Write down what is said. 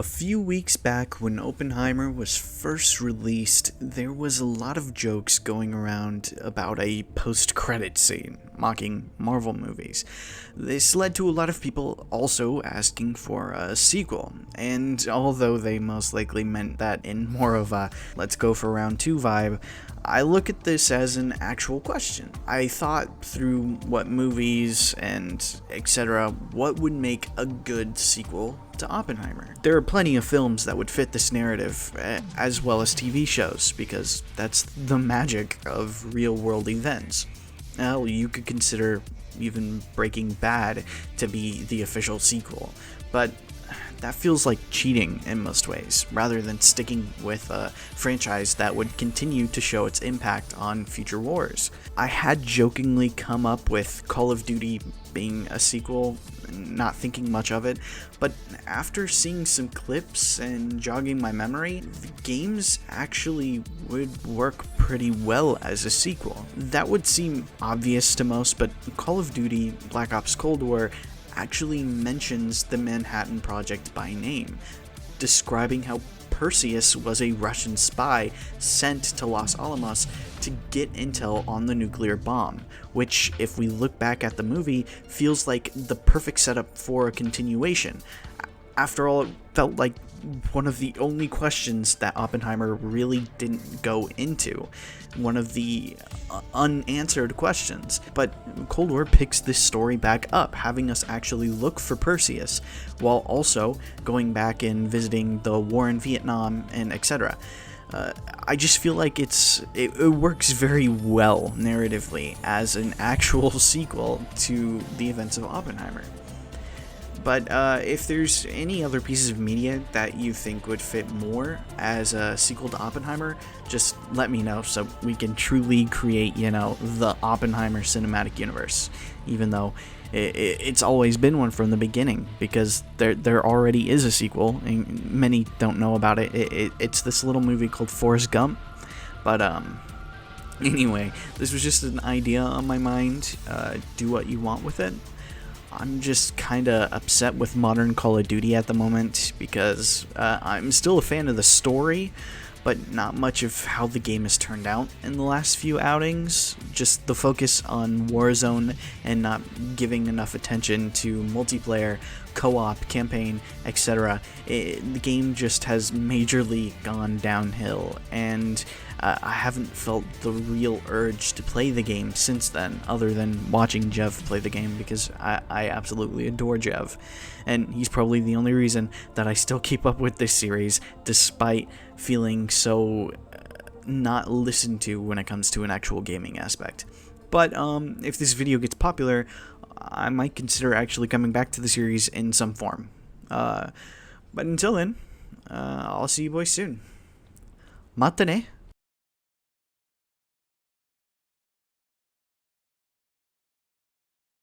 A few weeks back, when Oppenheimer was first released, there was a lot of jokes going around about a post-credit scene, mocking Marvel movies. This led to a lot of people also asking for a sequel, and although they most likely meant that in more of a let's go for round 2 vibe, I look at this as an actual question. I thought through what movies and etc. what would make a good sequel to Oppenheimer. There are plenty of films that would fit this narrative, as well as TV shows, because that's the magic of real-world events. Hell, you could consider even Breaking Bad to be the official sequel, but that feels like cheating in most ways, rather than sticking with a franchise that would continue to show its impact on future wars. I had jokingly come up with Call of Duty being a sequel, not thinking much of it, but after seeing some clips and jogging my memory, the games actually would work pretty well as a sequel. That would seem obvious to most, but Call of Duty Black Ops Cold War actually mentions the Manhattan Project by name, describing how Perseus was a Russian spy sent to Los Alamos to get intel on the nuclear bomb, which, if we look back at the movie, feels like the perfect setup for a continuation. After all, it felt like one of the only questions that Oppenheimer really didn't go into. One of the unanswered questions. But Cold War picks this story back up, having us actually look for Perseus, while also going back and visiting the war in Vietnam and etc. I just feel like it works very well narratively as an actual sequel to the events of Oppenheimer. But if there's any other pieces of media that you think would fit more as a sequel to Oppenheimer, just let me know so we can truly create, the Oppenheimer cinematic universe. Even though it's always been one from the beginning, because there already is a sequel, and many don't know about it. It's this little movie called Forrest Gump. But anyway, this was just an idea on my mind. Do what you want with it. I'm just kinda upset with modern Call of Duty at the moment, because I'm still a fan of the story, but not much of how the game has turned out in the last few outings. Just the focus on Warzone and not giving enough attention to multiplayer, co-op, campaign, etc. The game just has majorly gone downhill, and I haven't felt the real urge to play the game since then, other than watching Jev play the game, because I absolutely adore Jev, and he's probably the only reason that I still keep up with this series, despite feeling so not listened to when it comes to an actual gaming aspect. But if this video gets popular, I might consider actually coming back to the series in some form. But until then, I'll see you boys soon. Mata ne?